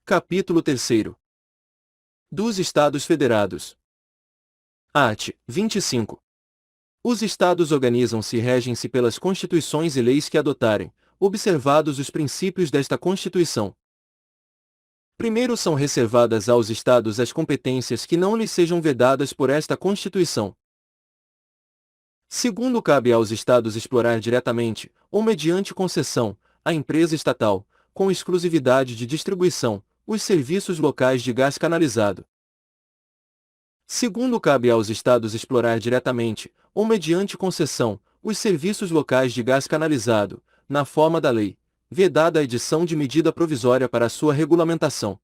Capítulo 3º. Dos Estados Federados. Art. 25. Os Estados organizam-se e regem-se pelas constituições e leis que adotarem, observados os princípios desta Constituição. Primeiro, são reservadas aos Estados as competências que não lhes sejam vedadas por esta Constituição. Segundo, cabe aos Estados explorar diretamente, ou mediante concessão, a empresa estatal, com exclusividade de distribuição, os serviços locais de gás canalizado. Segundo, cabe aos Estados explorar diretamente, ou mediante concessão, os serviços locais de gás canalizado, na forma da lei, vedada a edição de medida provisória para sua regulamentação.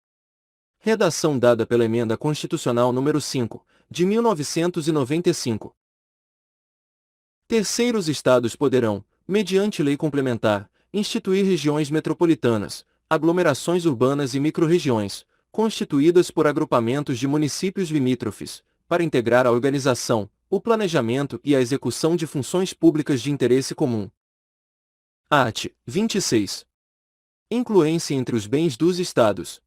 Redação dada pela Emenda Constitucional nº 5, de 1995. Terceiro, os Estados poderão, mediante lei complementar, instituir regiões metropolitanas, aglomerações urbanas e microrregiões, constituídas por agrupamentos de municípios limítrofes, para integrar a organização, o planejamento e a execução de funções públicas de interesse comum. Art. 26. Incluem-se entre os bens dos Estados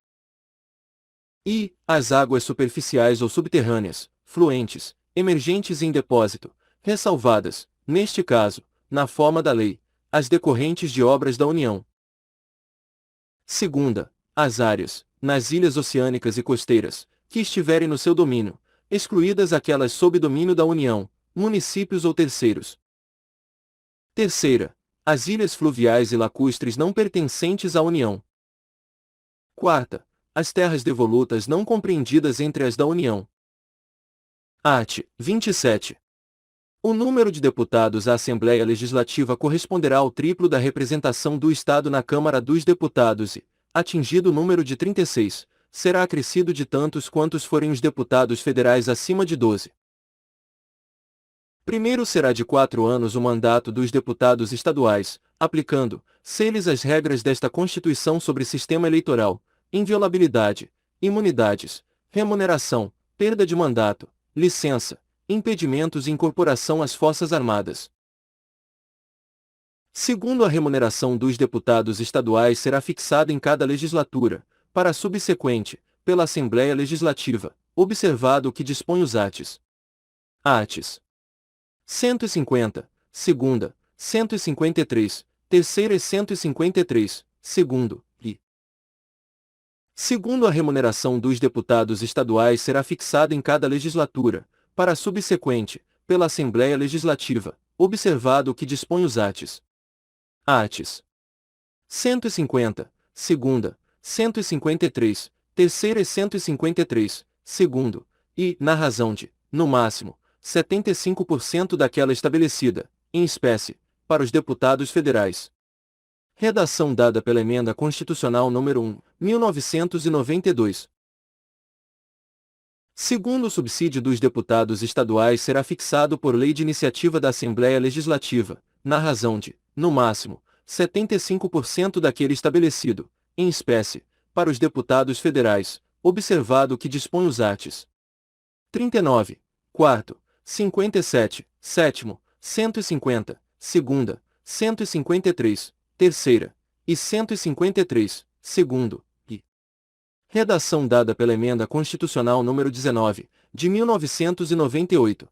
e as águas superficiais ou subterrâneas, fluentes, emergentes em depósito, ressalvadas, neste caso, na forma da lei, as decorrentes de obras da União. Segunda, as áreas, nas ilhas oceânicas e costeiras, que estiverem no seu domínio, excluídas aquelas sob domínio da União, municípios ou terceiros. Terceira, as ilhas fluviais e lacustres não pertencentes à União. Quarta, as terras devolutas não compreendidas entre as da União. Art. 27. O número de deputados à Assembleia Legislativa corresponderá ao triplo da representação do Estado na Câmara dos Deputados e, atingido o número de 36, será acrescido de tantos quantos forem os deputados federais acima de 12. Primeiro, será de 4 anos o mandato dos deputados estaduais, aplicando, se-lhes as regras desta Constituição sobre sistema eleitoral, inviolabilidade, imunidades, remuneração, perda de mandato, licença, impedimentos e incorporação às Forças Armadas. Segundo, a remuneração dos deputados estaduais será fixada em cada legislatura, para a subsequente, pela Assembleia Legislativa, observado o que dispõe os arts. 150, segunda, 153, terceira e 153, segundo, e. Segundo, a remuneração dos deputados estaduais será fixada em cada legislatura, para a subsequente, pela Assembleia Legislativa, observado o que dispõe os arts. 150, segunda, 153, terceira e 153, segundo, e, na razão de, no máximo, 75% daquela estabelecida, em espécie, para os deputados federais. Redação dada pela Emenda Constitucional nº 1, 1992. Segundo, o subsídio dos deputados estaduais será fixado por lei de iniciativa da Assembleia Legislativa, na razão de, no máximo, 75% daquele estabelecido, em espécie, para os deputados federais, observado o que dispõe os arts. 39, quarto, 57, sétimo, 150, segunda, 153, terceira, e 153, segundo, e. Redação dada pela Emenda Constitucional nº 19, de 1998.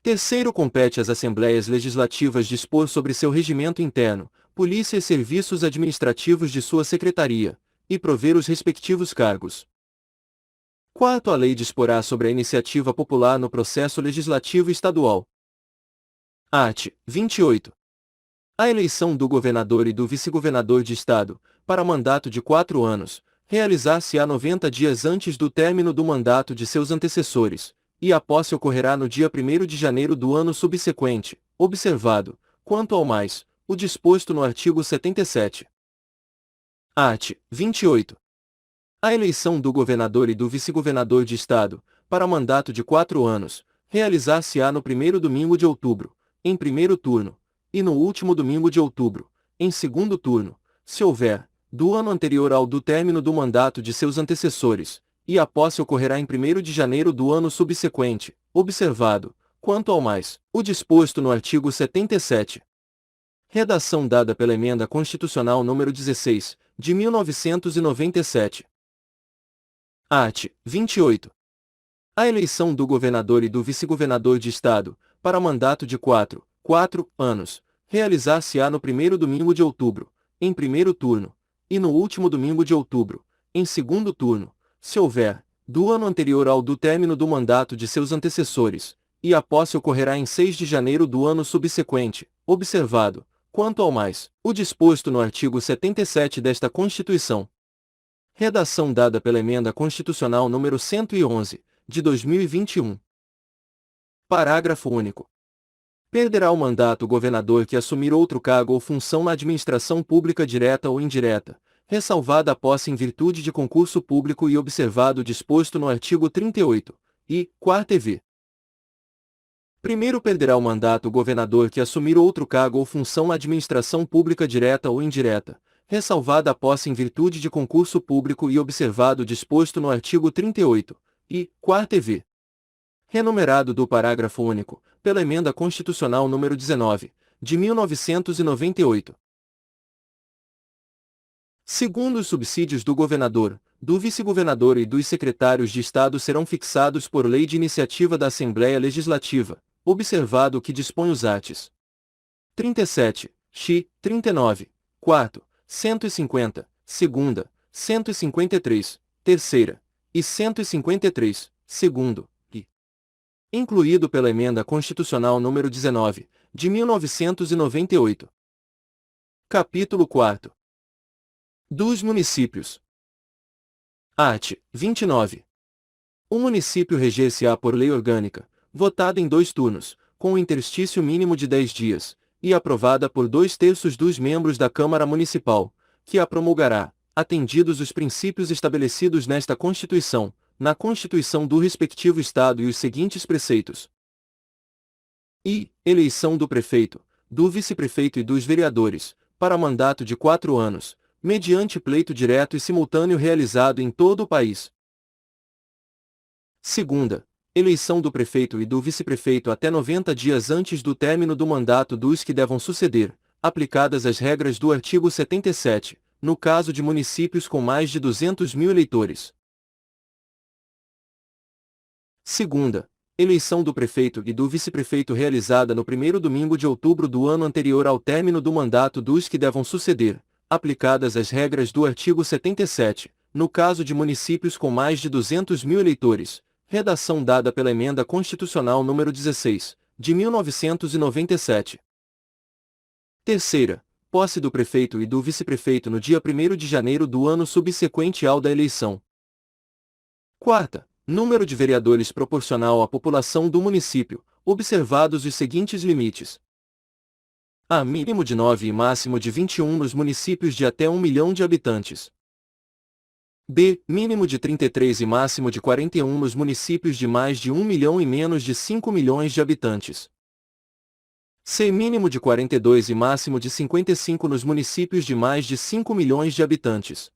Terceiro, compete às Assembleias Legislativas dispor sobre seu regimento interno, polícia e serviços administrativos de sua secretaria, e prover os respectivos cargos. Quarto, a lei disporá sobre a iniciativa popular no processo legislativo estadual. Art. 28. A eleição do governador e do vice-governador de estado, para mandato de 4 anos, realizar-se-á 90 dias antes do término do mandato de seus antecessores, e a posse ocorrerá no dia 1º de janeiro do ano subsequente, observado, quanto ao mais, o disposto no artigo 77. Art. 28. A eleição do governador e do vice-governador de estado, para mandato de 4 anos, realizar-se-á no 1º domingo de outubro, em primeiro turno, e no último domingo de outubro, em segundo turno, se houver, do ano anterior ao do término do mandato de seus antecessores, e a posse ocorrerá em 1º de janeiro do ano subsequente, observado, quanto ao mais, o disposto no artigo 77. Redação dada pela Emenda Constitucional nº 16, de 1997. Art. 28. A eleição do governador e do vice-governador de Estado, para mandato de 4 anos, realizar-se-á no primeiro domingo de outubro, em primeiro turno, e no último domingo de outubro, em segundo turno, se houver, do ano anterior ao do término do mandato de seus antecessores, e a posse ocorrerá em 6 de janeiro do ano subsequente, observado, quanto ao mais, o disposto no artigo 77 desta Constituição. Redação dada pela Emenda Constitucional número 111, de 2021. Parágrafo único. Perderá o mandato o governador que assumir outro cargo ou função na administração pública direta ou indireta, ressalvada a posse em virtude de concurso público e observado o disposto no artigo 38, e, 4º. Primeiro perderá o mandato o governador que assumir outro cargo ou função na administração pública direta ou indireta, ressalvada a posse em virtude de concurso público e observado o disposto no artigo 38, e, 4º. Renumerado do parágrafo único, pela Emenda Constitucional número 19, de 1998. Segundo, os subsídios do governador, do vice-governador e dos secretários de Estado serão fixados por lei de iniciativa da Assembleia Legislativa, observado o que dispõe os arts. 37, 39, 4, 150, 2ª, 153, 3ª, e 153, 2º, e incluído pela Emenda Constitucional número 19, de 1998. Capítulo 4. Dos municípios. Art. 29. O município reger-se-á por lei orgânica, votada em 2 turnos, com um interstício mínimo de 10 dias, e aprovada por 2/3 dos membros da Câmara Municipal, que a promulgará, atendidos os princípios estabelecidos nesta Constituição, na Constituição do respectivo Estado e os seguintes preceitos. I. Eleição do prefeito, do vice-prefeito e dos vereadores, para mandato de 4 anos, mediante pleito direto e simultâneo realizado em todo o país. Segunda, eleição do prefeito e do vice-prefeito até 90 dias antes do término do mandato dos que devam suceder, aplicadas as regras do artigo 77, no caso de municípios com mais de 200.000 eleitores. Segunda, eleição do prefeito e do vice-prefeito realizada no primeiro domingo de outubro do ano anterior ao término do mandato dos que devam suceder, aplicadas as regras do artigo 77, no caso de municípios com mais de 200.000 eleitores, redação dada pela Emenda Constitucional número 16, de 1997. Terceira, posse do prefeito e do vice-prefeito no dia 1º de janeiro do ano subsequente ao da eleição. Quarta, número de vereadores proporcional à população do município, observados os seguintes limites. A. Mínimo de 9 e máximo de 21 nos municípios de até 1 milhão de habitantes. B. Mínimo de 33 e máximo de 41 nos municípios de mais de 1 milhão e menos de 5 milhões de habitantes. C. Mínimo de 42 e máximo de 55 nos municípios de mais de 5 milhões de habitantes.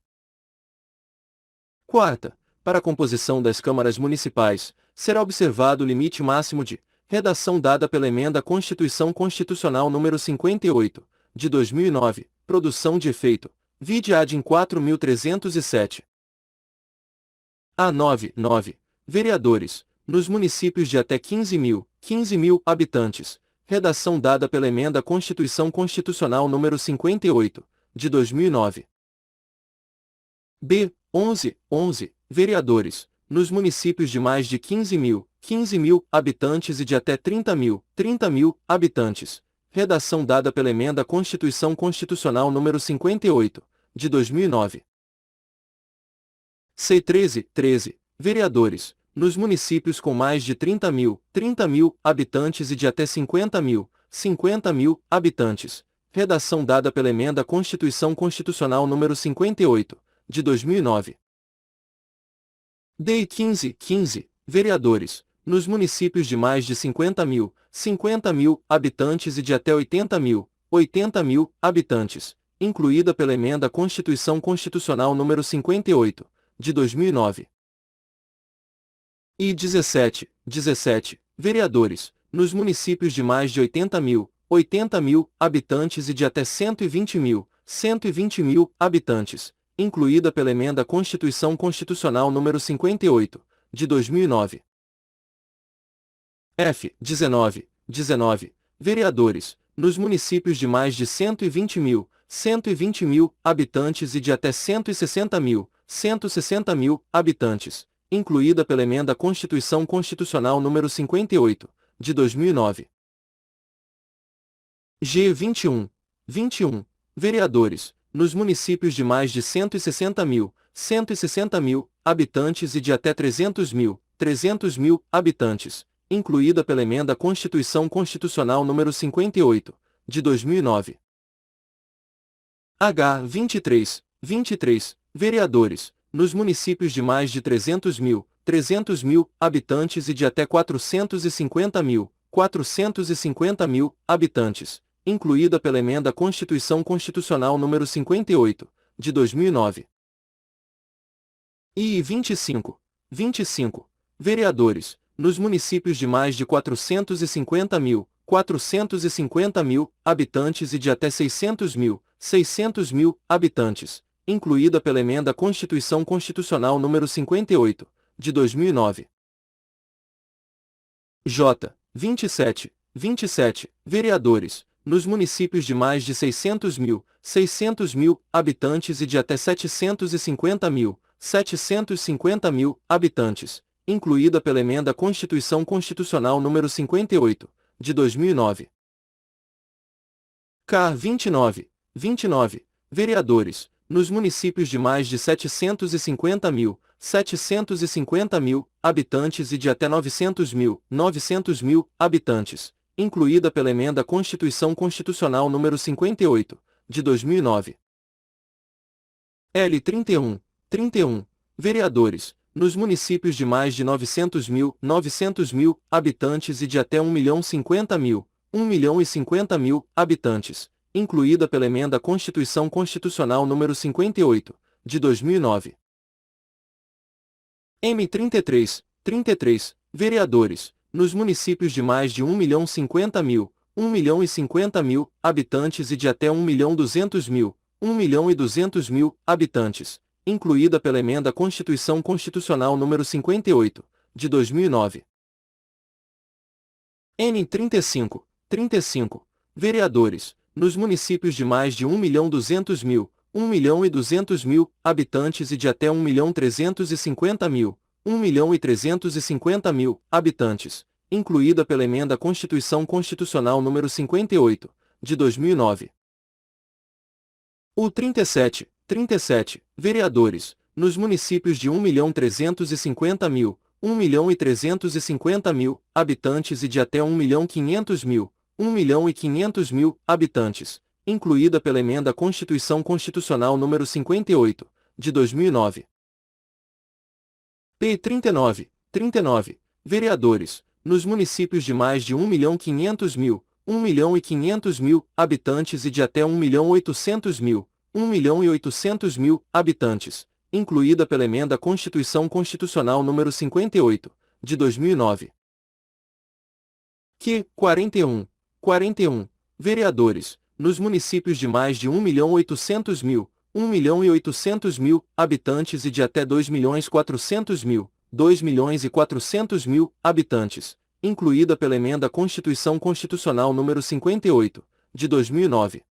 Quarta. Para a composição das câmaras municipais, será observado o limite máximo de redação dada pela Emenda Constituição Constitucional número 58, de 2009, produção de efeito, vide ad 4307. A. 9. Vereadores, nos municípios de até 15.000 habitantes, redação dada pela Emenda Constituição Constitucional número 58, de 2009. B. 11 vereadores, nos municípios de mais de 15.000 habitantes e de até 30.000 habitantes, redação dada pela Emenda Constituição Constitucional número 58, de 2009. C. 13 vereadores, nos municípios com mais de 30.000 habitantes e de até 50.000 habitantes, redação dada pela Emenda Constituição Constitucional número 58, de 2009. D. 15 vereadores, nos municípios de mais de 50.000 habitantes e de até 80.000 habitantes, incluída pela Emenda Constituição Constitucional número 58, de 2009. E 17 vereadores, nos municípios de mais de 80.000 habitantes e de até 120.000 habitantes, incluída pela Emenda à Constituição Constitucional número 58, de 2009. F. 19. Vereadores, nos municípios de mais de 120 mil habitantes e de até 160 mil habitantes, incluída pela Emenda à Constituição Constitucional número 58, de 2009. G. 21. Vereadores, nos municípios de mais de 160 mil habitantes e de até 300 mil habitantes, incluída pela Emenda à Constituição Constitucional número 58, de 2009. H. 23. Vereadores, nos municípios de mais de 300 mil habitantes e de até 450 mil habitantes, incluída pela Emenda à Constituição Constitucional número 58, de 2009. I. 25. Vereadores, nos municípios de mais de 450 mil habitantes e de até 600 mil habitantes, incluída pela Emenda à Constituição Constitucional número 58, de 2009. J. 27. Vereadores, nos municípios de mais de 600 mil habitantes e de até 750 mil habitantes, incluída pela Emenda à Constituição Constitucional número 58, de 2009. K. 29. Vereadores, nos municípios de mais de 750 mil habitantes e de até 900 mil habitantes, incluída pela Emenda à Constituição Constitucional número 58, de 2009. L. 31. Vereadores, nos municípios de mais de 900 mil habitantes e de até 1.050.000 habitantes, incluída pela Emenda à Constituição Constitucional número 58, de 2009. M. 33. Vereadores, nos municípios de mais de 1.050.000 habitantes e de até 1.200.000 habitantes, incluída pela Emenda à Constituição Constitucional número 58, de 2009. N. 35. Vereadores, nos municípios de mais de 1.200.000 habitantes e de até 1.350.000 habitantes, incluída pela Emenda à Constituição Constitucional número 58, de 2009. U. 37. Vereadores, nos municípios de 1.350.000 habitantes e de até 1.500.000 habitantes, incluída pela Emenda à Constituição Constitucional número 58, de 2009. P. 39. Vereadores, nos municípios de mais de 1.500.000 habitantes e de até 1.800.000 habitantes, incluída pela Emenda à Constituição Constitucional número 58, de 2009. Q. 41. Vereadores, nos municípios de mais de 1.800.000 habitantes e de até 2.400.000 habitantes, incluída pela Emenda à Constituição Constitucional número 58, de 2009.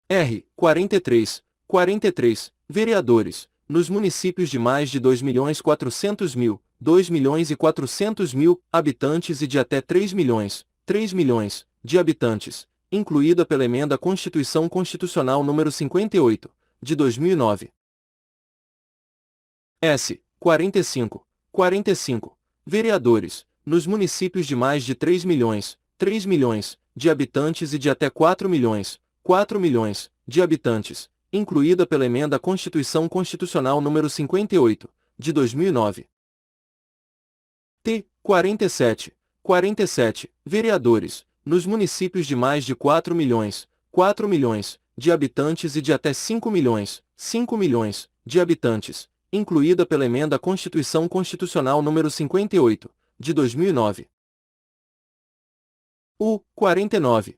R. 43. Vereadores, nos municípios de mais de 2.400.000 habitantes e de até 3 milhões de habitantes, incluída pela Emenda à Constituição Constitucional número 58, de 2009. S. 45. Vereadores, nos municípios de mais de 3 milhões de habitantes e de até 4 milhões de habitantes, incluída pela Emenda à Constituição Constitucional número 58, de 2009. T. 47. Vereadores, nos municípios de mais de 4 milhões de habitantes e de até 5 milhões de habitantes, incluída pela Emenda à Constituição Constitucional número 58, de 2009. U. 49.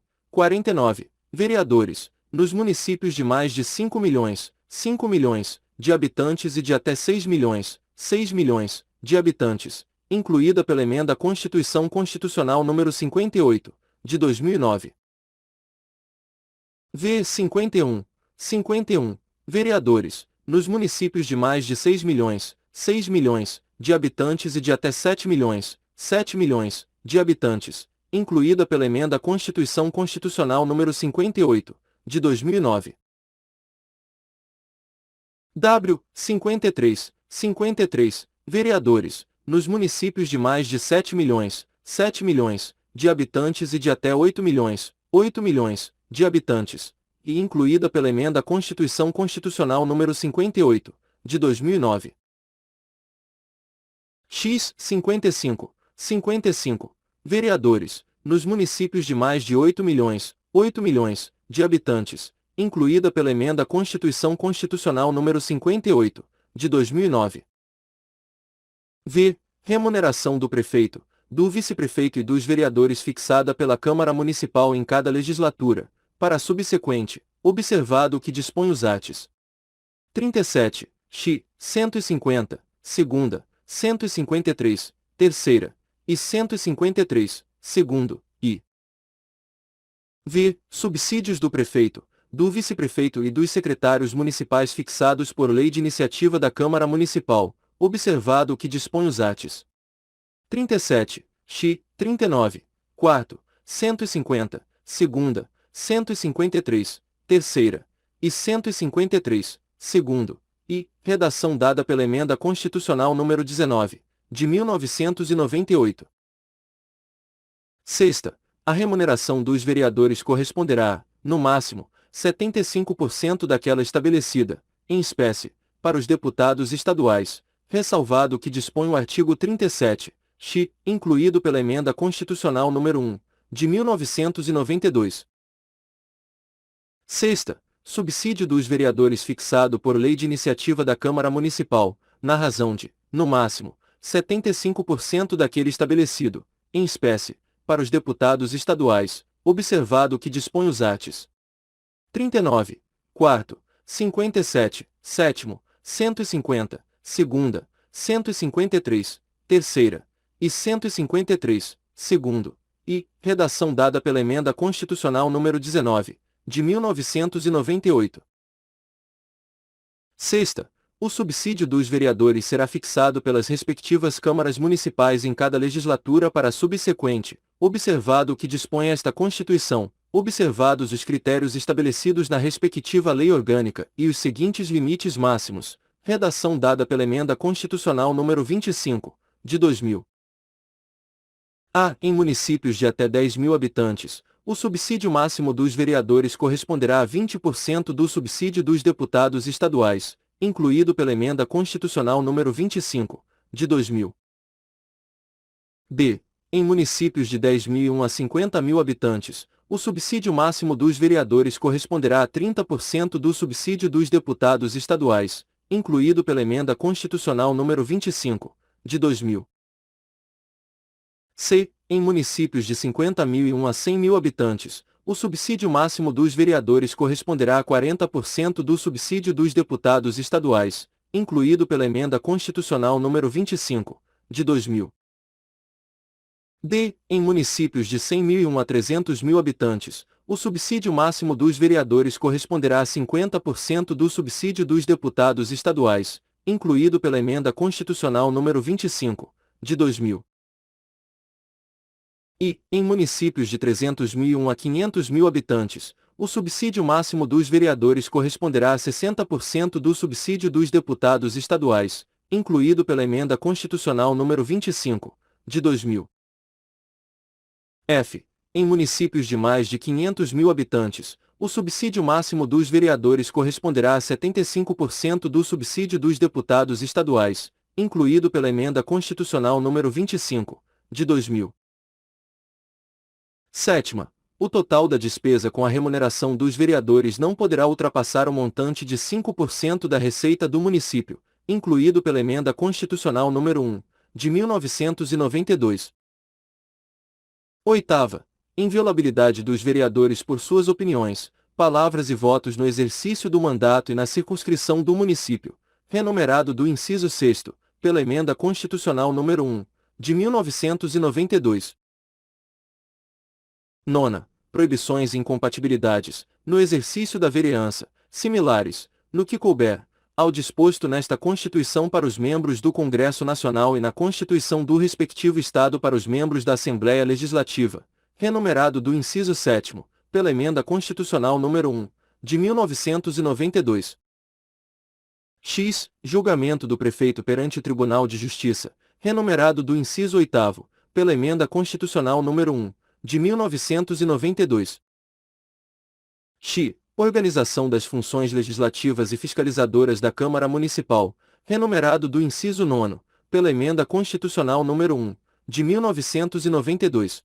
Vereadores, nos municípios de mais de 5 milhões, 5 milhões, de habitantes e de até 6 milhões, 6 milhões, de habitantes, incluída pela Emenda à Constituição Constitucional nº 58, de 2009. V. 51. 51. Vereadores, nos municípios de mais de 6 milhões, 6 milhões, de habitantes e de até 7 milhões, 7 milhões, de habitantes, incluída pela Emenda à Constituição Constitucional nº 58, de 2009. W. 53. 53. Vereadores, nos municípios de mais de 7 milhões, 7 milhões, de habitantes e de até 8 milhões, 8 milhões, de habitantes, e incluída pela Emenda à Constituição Constitucional nº 58, de 2009. X. 55. 55. Vereadores, nos municípios de mais de 8 milhões, 8 milhões, de habitantes, incluída pela Emenda à Constituição Constitucional nº 58, de 2009. V. Remuneração do prefeito, do vice-prefeito e dos vereadores fixada pela Câmara Municipal em cada legislatura, para a subsequente, observado o que dispõe os arts. 37, x. 150, segunda, 153, terceira, e 153, segundo, e v. Subsídios do prefeito, do vice-prefeito e dos secretários municipais fixados por lei de iniciativa da Câmara Municipal, observado o que dispõe os arts. 37, x. 39, quarto, 150, segunda, 153, terceira, e 153, segundo, e redação dada pela Emenda Constitucional nº 19, de 1998. Sexta, a remuneração dos vereadores corresponderá, no máximo, 75% daquela estabelecida, em espécie, para os deputados estaduais, ressalvado o que dispõe o artigo 37, x, incluído pela Emenda Constitucional nº 1, de 1992. Sexta, subsídio dos vereadores fixado por lei de iniciativa da Câmara Municipal, na razão de, no máximo, 75% daquele estabelecido, em espécie, para os deputados estaduais, observado o que dispõe os arts. 39, quarto, 57, sétimo, 150, segunda, 153, terceira, e 153, segundo, e redação dada pela Emenda Constitucional nº 19, de 1998. Sexta, o subsídio dos vereadores será fixado pelas respectivas câmaras municipais em cada legislatura para a subsequente, observado o que dispõe esta Constituição, observados os critérios estabelecidos na respectiva lei orgânica e os seguintes limites máximos, redação dada pela Emenda Constitucional nº 25, de 2000. A. Em municípios de até 10 mil habitantes, o subsídio máximo dos vereadores corresponderá a 20% do subsídio dos deputados estaduais, incluído pela Emenda Constitucional nº 25, de 2000. B. Em municípios de 10.001 a 50 mil habitantes, o subsídio máximo dos vereadores corresponderá a 30% do subsídio dos deputados estaduais, incluído pela Emenda Constitucional nº 25, de 2000. C. Em municípios de 50.001 a 100 mil habitantes, o subsídio máximo dos vereadores corresponderá a 40% do subsídio dos deputados estaduais, incluído pela Emenda Constitucional nº 25, de 2000. D. Em municípios de 100.001 a 300 mil habitantes, o subsídio máximo dos vereadores corresponderá a 50% do subsídio dos deputados estaduais, incluído pela Emenda Constitucional nº 25, de 2000. E, em municípios de 300.001 a 500 mil habitantes, o subsídio máximo dos vereadores corresponderá a 60% do subsídio dos deputados estaduais, incluído pela Emenda Constitucional nº 25, de 2000. F. Em municípios de mais de 500 mil habitantes, o subsídio máximo dos vereadores corresponderá a 75% do subsídio dos deputados estaduais, incluído pela Emenda Constitucional nº 25, de 2000. Sétima, o total da despesa com a remuneração dos vereadores não poderá ultrapassar o montante de 5% da receita do município, incluído pela Emenda Constitucional nº 1, de 1992. Oitava, inviolabilidade dos vereadores por suas opiniões, palavras e votos no exercício do mandato e na circunscrição do município, renumerado do inciso 6º, pela Emenda Constitucional nº 1, de 1992. Nona. Proibições e incompatibilidades, no exercício da vereança, similares, no que couber, ao disposto nesta Constituição para os membros do Congresso Nacional e na Constituição do respectivo Estado para os membros da Assembleia Legislativa, renumerado do inciso 7º, pela Emenda Constitucional nº 1, de 1992. X. Julgamento do prefeito perante o Tribunal de Justiça, renumerado do inciso 8º, pela Emenda Constitucional nº 1, de 1992. X. Organização das funções legislativas e fiscalizadoras da Câmara Municipal, renumerado do inciso 9º, pela Emenda Constitucional nº 1, de 1992.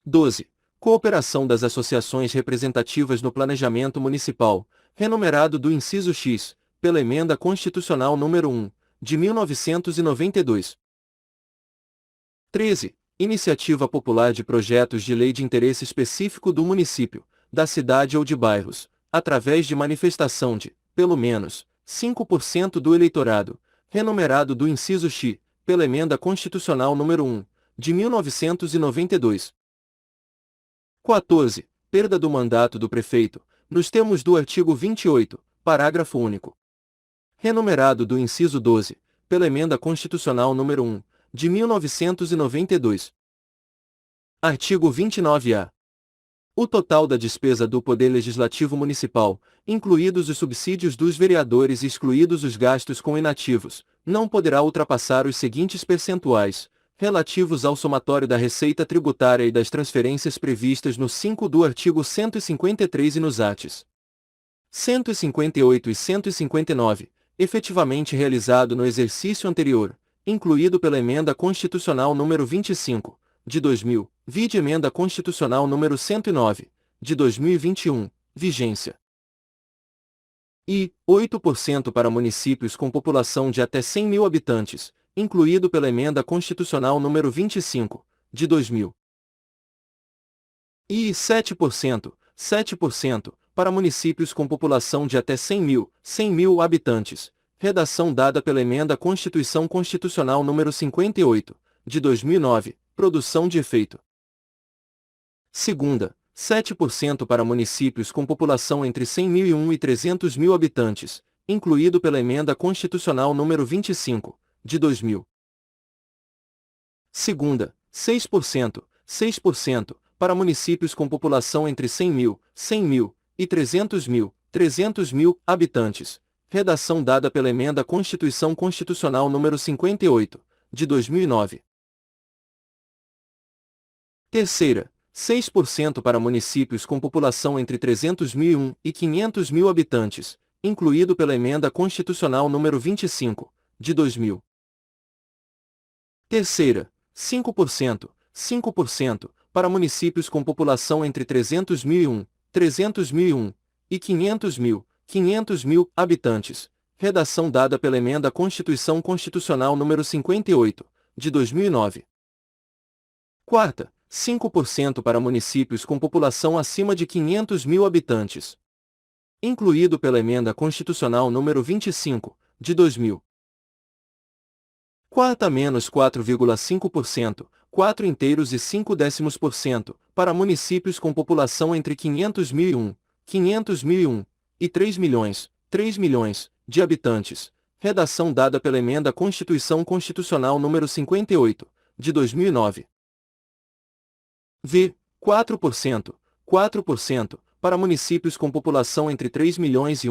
12. Cooperação das associações representativas no planejamento municipal, renumerado do inciso X, pela Emenda Constitucional nº 1, de 1992. 13. Iniciativa popular de projetos de lei de interesse específico do município, da cidade ou de bairros, através de manifestação de, pelo menos, 5% do eleitorado, renumerado do inciso X, pela Emenda Constitucional nº 1, de 1992. 14. Perda do mandato do prefeito, nos termos do artigo 28, parágrafo único. Renumerado do inciso 12, pela Emenda Constitucional nº 1, de 1992. Artigo 29-A. O total da despesa do Poder Legislativo Municipal, incluídos os subsídios dos vereadores e excluídos os gastos com inativos, não poderá ultrapassar os seguintes percentuais, relativos ao somatório da receita tributária e das transferências previstas no 5 do artigo 153 e nos arts. 158 e 159, efetivamente realizado no exercício anterior, incluído pela Emenda Constitucional nº 25, de 2000, vide Emenda Constitucional nº 109, de 2021, vigência. E 8% para municípios com população de até 100 mil habitantes, incluído pela Emenda Constitucional nº 25, de 2000. E 7% para municípios com população de até 100 mil habitantes, redação dada pela Emenda Constituição Constitucional nº 58, de 2009, produção de efeito. Segunda, 7% para municípios com população entre 100.001 e 300.000 habitantes, incluído pela Emenda Constitucional nº 25, de 2000. Segunda, 6% para municípios com população entre 100.000 e 300.000 habitantes, redação dada pela Emenda Constituição Constitucional nº 58, de 2009. Terceira, 6% para municípios com população entre 300.001 e 500.000 habitantes, incluído pela Emenda Constitucional nº 25, de 2000. Terceira, 5% para municípios com população entre 300.001 e 500.000 habitantes, redação dada pela Emenda Constituição Constitucional nº 58, de 2009. Quarta, 5% para municípios com população acima de 500.000 habitantes, incluído pela Emenda Constitucional nº 25, de 2000. Quarta, menos 4,5%, 4,5% para municípios com população entre 500.001 e 3 milhões de habitantes, redação dada pela Emenda Constituição Constitucional nº 58, de 2009. V. 4% para municípios com população entre 3 milhões e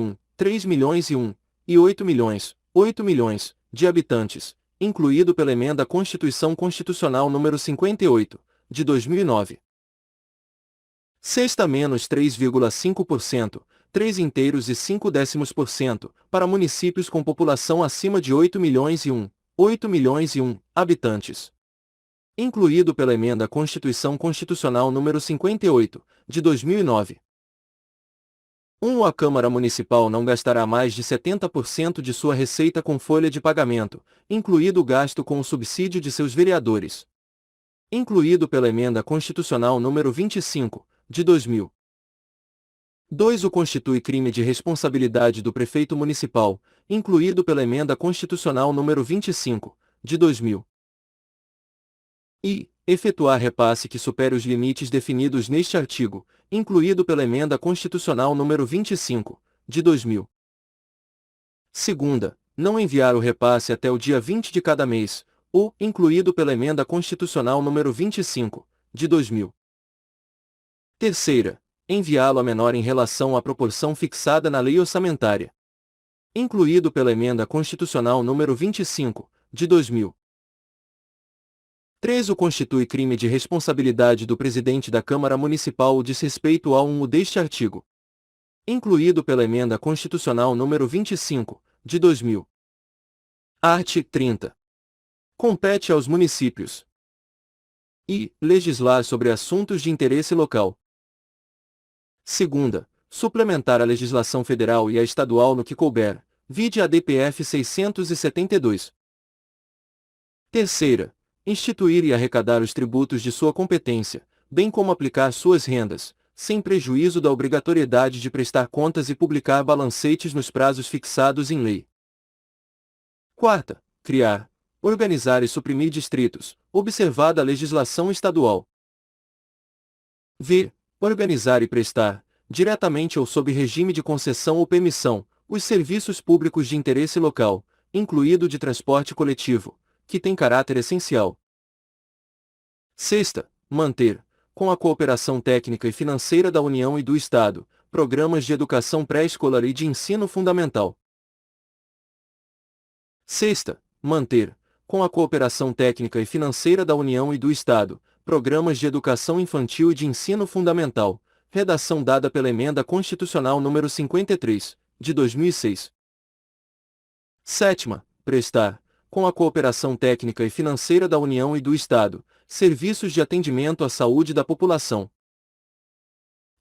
8 milhões de habitantes, incluído pela Emenda Constituição Constitucional nº 58, de 2009. Sexta, menos 3,5%, 3,5% para municípios com população acima de 8 milhões e 1 habitantes, incluído pela Emenda Constituição Constitucional nº 58, de 2009. A Câmara Municipal não gastará mais de 70% de sua receita com folha de pagamento, incluído o gasto com o subsídio de seus vereadores, incluído pela Emenda Constitucional nº 25, de 2000. 2. O constitui crime de responsabilidade do prefeito municipal, incluído pela Emenda Constitucional número 25, de 2000. E efetuar repasse que supere os limites definidos neste artigo, incluído pela Emenda Constitucional número 25, de 2000. Segunda, não enviar o repasse até o dia 20 de cada mês, ou incluído pela Emenda Constitucional número 25, de 2000. Terceira, enviá-lo a menor em relação à proporção fixada na lei orçamentária, incluído pela Emenda Constitucional número 25, de 2000. 3. O constitui crime de responsabilidade do presidente da Câmara Municipal o desrespeito ao 1 deste artigo, incluído pela Emenda Constitucional número 25, de 2000. Art. 30. Compete aos municípios e legislar sobre assuntos de interesse local. Segunda, suplementar a legislação federal e a estadual no que couber, vide a DPF 672. Terceira, instituir e arrecadar os tributos de sua competência, bem como aplicar suas rendas, sem prejuízo da obrigatoriedade de prestar contas e publicar balancetes nos prazos fixados em lei. Quarta, criar, organizar e suprimir distritos, observada a legislação estadual. V. Organizar e prestar, diretamente ou sob regime de concessão ou permissão, os serviços públicos de interesse local, incluído de transporte coletivo, que tem caráter essencial. Sexta, manter, com a cooperação técnica e financeira da União e do Estado, programas de educação pré-escolar e de ensino fundamental. Sexta, manter, com a cooperação técnica e financeira da União e do Estado, programas de educação infantil e de ensino fundamental, redação dada pela Emenda Constitucional número 53, de 2006. Sétima, prestar, com a cooperação técnica e financeira da União e do Estado, serviços de atendimento à saúde da população.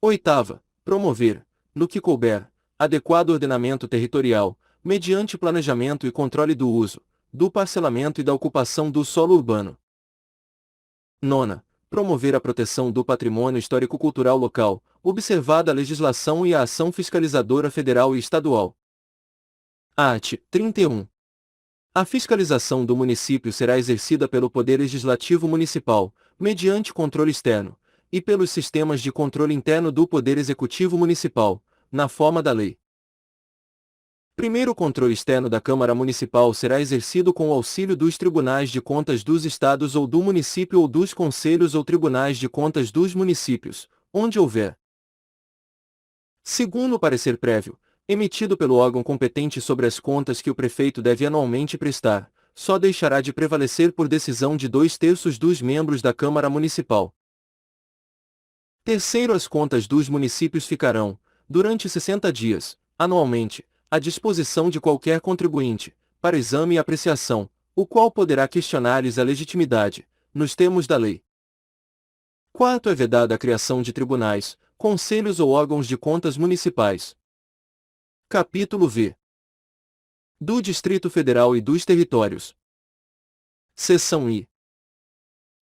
Oitava, promover, no que couber, adequado ordenamento territorial, mediante planejamento e controle do uso, do parcelamento e da ocupação do solo urbano. Nona, promover a proteção do patrimônio histórico-cultural local, observada a legislação e a ação fiscalizadora federal e estadual. Art. 31. A fiscalização do município será exercida pelo Poder Legislativo Municipal, mediante controle externo, e pelos sistemas de controle interno do Poder Executivo Municipal, na forma da lei. Primeiro, o controle externo da Câmara Municipal será exercido com o auxílio dos Tribunais de Contas dos Estados ou do município ou dos Conselhos ou Tribunais de Contas dos municípios, onde houver. Segundo, o parecer prévio, emitido pelo órgão competente sobre as contas que o prefeito deve anualmente prestar, só deixará de prevalecer por decisão de 2/3 dos membros da Câmara Municipal. Terceiro, as contas dos municípios ficarão, durante 60 dias, anualmente, à disposição de qualquer contribuinte, para exame e apreciação, o qual poderá questionar-lhes a legitimidade, nos termos da lei. Quarto, é vedada a criação de tribunais, conselhos ou órgãos de contas municipais. Capítulo V. Do Distrito Federal e dos Territórios. Seção I.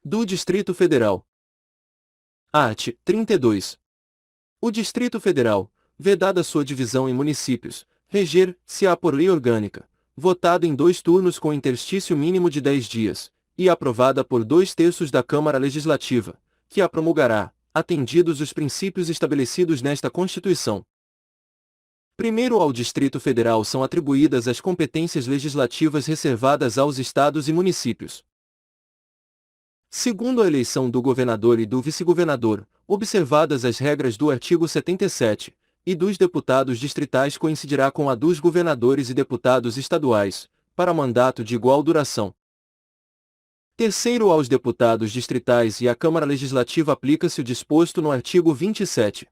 Do Distrito Federal. Art. 32. O Distrito Federal, vedada sua divisão em municípios, reger-se-á por lei orgânica, votada em 2 turnos com interstício mínimo de 10 dias, e aprovada por 2/3 da Câmara Legislativa, que a promulgará, atendidos os princípios estabelecidos nesta Constituição. Primeiro, ao Distrito Federal são atribuídas as competências legislativas reservadas aos estados e municípios. Segundo, a eleição do governador e do vice-governador, observadas as regras do artigo 77, e dos deputados distritais coincidirá com a dos governadores e deputados estaduais, para mandato de igual duração. Terceiro, aos deputados distritais e à Câmara Legislativa aplica-se o disposto no artigo 27.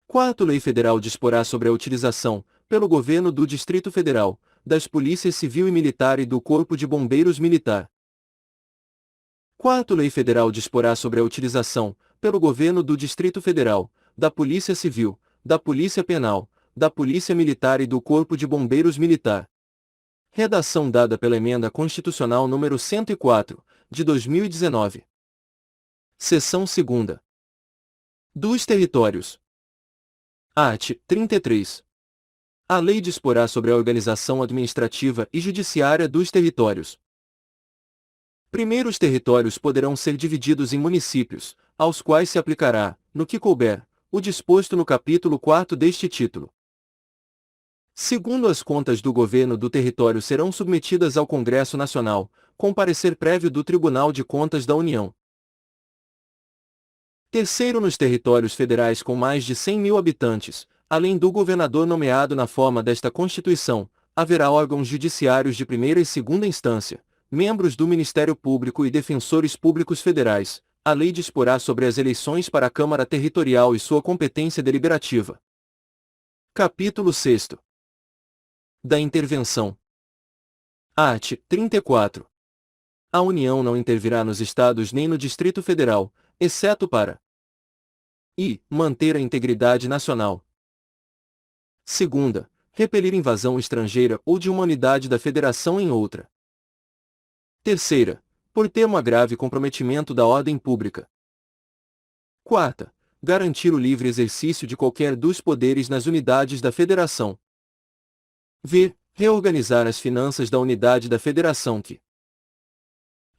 Quarto, lei federal disporá sobre a utilização, pelo governo do Distrito Federal, das polícias civil e militar e do Corpo de Bombeiros Militar. Quarto, lei federal disporá sobre a utilização, pelo governo do Distrito Federal, da Polícia Civil, da Polícia Penal, da Polícia Militar e do Corpo de Bombeiros Militar. Redação dada pela Emenda Constitucional número 104, de 2019. Seção 2ª. Dos Territórios. Art. 33. A lei disporá sobre a organização administrativa e judiciária dos territórios. Primeiro, os territórios poderão ser divididos em municípios, aos quais se aplicará, no que couber, o disposto no capítulo 4 deste título. Segundo, as contas do governo do território serão submetidas ao Congresso Nacional, com parecer prévio do Tribunal de Contas da União. Terceiro, nos territórios federais com mais de 100.000 habitantes, além do governador nomeado na forma desta Constituição, haverá órgãos judiciários de primeira e segunda instância, membros do Ministério Público e defensores públicos federais. A lei disporá sobre as eleições para a Câmara Territorial e sua competência deliberativa. Capítulo 6. Da intervenção. Art. 34. A União não intervirá nos Estados nem no Distrito Federal, exceto para i. Manter a integridade nacional. Segunda, repelir invasão estrangeira ou de uma unidade da Federação em outra. Terceira, por ter um grave comprometimento da ordem pública. Quarta, garantir o livre exercício de qualquer dos poderes nas unidades da Federação. V. Reorganizar as finanças da unidade da Federação que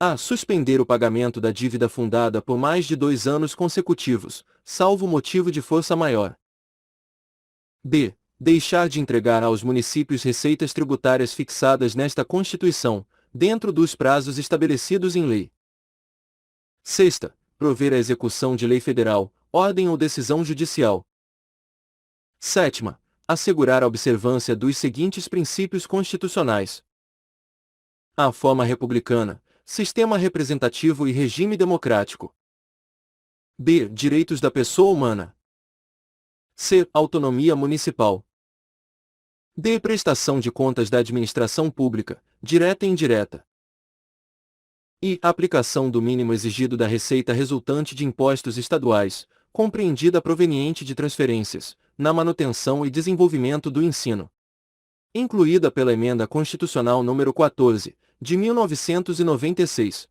a. Suspender o pagamento da dívida fundada por mais de 2 anos consecutivos, salvo motivo de força maior. B. Deixar de entregar aos municípios receitas tributárias fixadas nesta Constituição, dentro dos prazos estabelecidos em lei. Sexta. Prover a execução de lei federal, ordem ou decisão judicial. Sétima. Assegurar a observância dos seguintes princípios constitucionais: a. Forma republicana, sistema representativo e regime democrático. B. Direitos da pessoa humana. C. Autonomia municipal. D. Prestação de contas da administração pública, direta e indireta. E. Aplicação do mínimo exigido da receita resultante de impostos estaduais, compreendida proveniente de transferências, na manutenção e desenvolvimento do ensino. Incluída pela Emenda Constitucional nº 14, de 1996.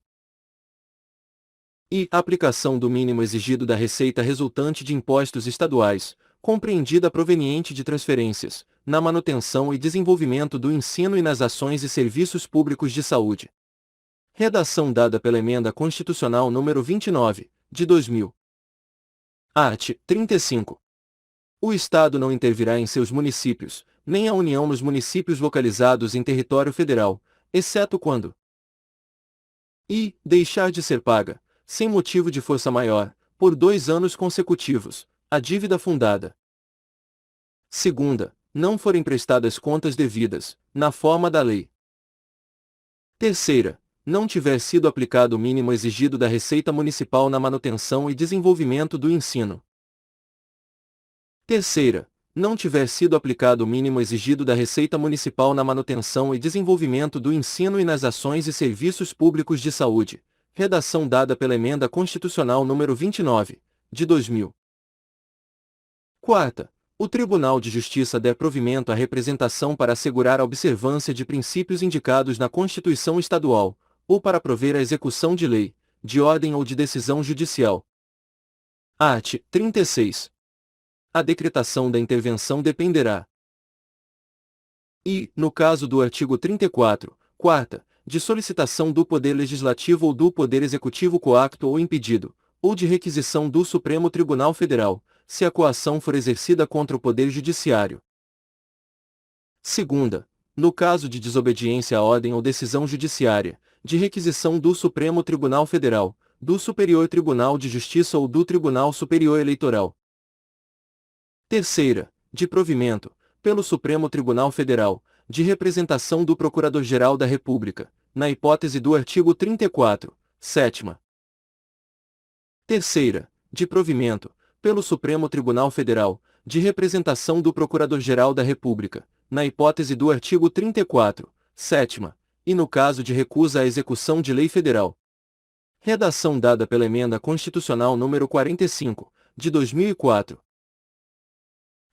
E. Aplicação do mínimo exigido da receita resultante de impostos estaduais, compreendida proveniente de transferências, na manutenção e desenvolvimento do ensino e nas ações e serviços públicos de saúde. Redação dada pela Emenda Constitucional nº 29, de 2000. Art. 35. O Estado não intervirá em seus municípios, nem a União nos municípios localizados em território federal, exceto quando i. Deixar de ser paga, sem motivo de força maior, por 2 anos consecutivos, a dívida fundada. Segunda, não forem prestadas contas devidas, na forma da lei. Terceira, não tiver sido aplicado o mínimo exigido da Receita Municipal na manutenção e desenvolvimento do ensino. Terceira, não tiver sido aplicado o mínimo exigido da Receita Municipal na manutenção e desenvolvimento do ensino e nas ações e serviços públicos de saúde. Redação dada pela Emenda Constitucional nº 29, de 2000. Quarta, o Tribunal de Justiça der provimento à representação para assegurar a observância de princípios indicados na Constituição Estadual, ou para prover a execução de lei, de ordem ou de decisão judicial. Art. 36. A decretação da intervenção dependerá e, no caso do artigo 34, quarta, de solicitação do Poder Legislativo ou do Poder Executivo coacto ou impedido, ou de requisição do Supremo Tribunal Federal, se a coação for exercida contra o Poder Judiciário. Segunda, no caso de desobediência à ordem ou decisão judiciária, de requisição do Supremo Tribunal Federal, do Superior Tribunal de Justiça ou do Tribunal Superior Eleitoral. Terceira, de provimento, pelo Supremo Tribunal Federal, de representação do Procurador-Geral da República, na hipótese do artigo 34, sétima. Terceira, de provimento, pelo Supremo Tribunal Federal, de representação do Procurador-Geral da República, na hipótese do artigo 34, sétima, e no caso de recusa à execução de lei federal. Redação dada pela Emenda Constitucional nº 45, de 2004.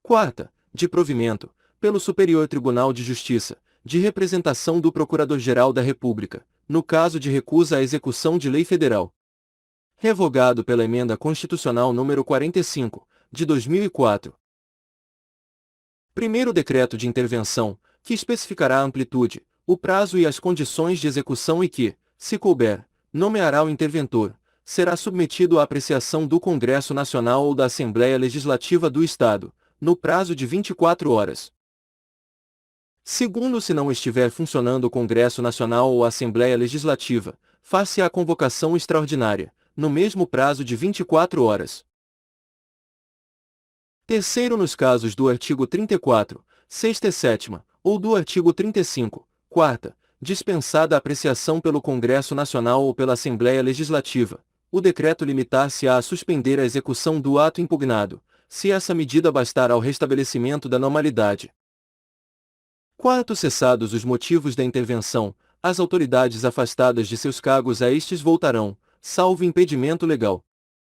Quarta, de provimento, pelo Superior Tribunal de Justiça, de representação do Procurador-Geral da República, no caso de recusa à execução de lei federal. Revogado pela Emenda Constitucional nº 45, de 2004. Primeiro decreto de intervenção, que especificará a amplitude, o prazo e as condições de execução e que, se couber, nomeará o interventor, será submetido à apreciação do Congresso Nacional ou da Assembleia Legislativa do Estado, no prazo de 24 horas. Segundo, se não estiver funcionando o Congresso Nacional ou a Assembleia Legislativa, far-se a convocação extraordinária, no mesmo prazo de 24 horas. Terceiro, nos casos do artigo 34, sexta e sétima, ou do artigo 35, quarta, dispensada a apreciação pelo Congresso Nacional ou pela Assembleia Legislativa, o decreto limitar-se-á a suspender a execução do ato impugnado, se essa medida bastar ao restabelecimento da normalidade. Quarto, cessados os motivos da intervenção, as autoridades afastadas de seus cargos a estes voltarão, salvo impedimento legal.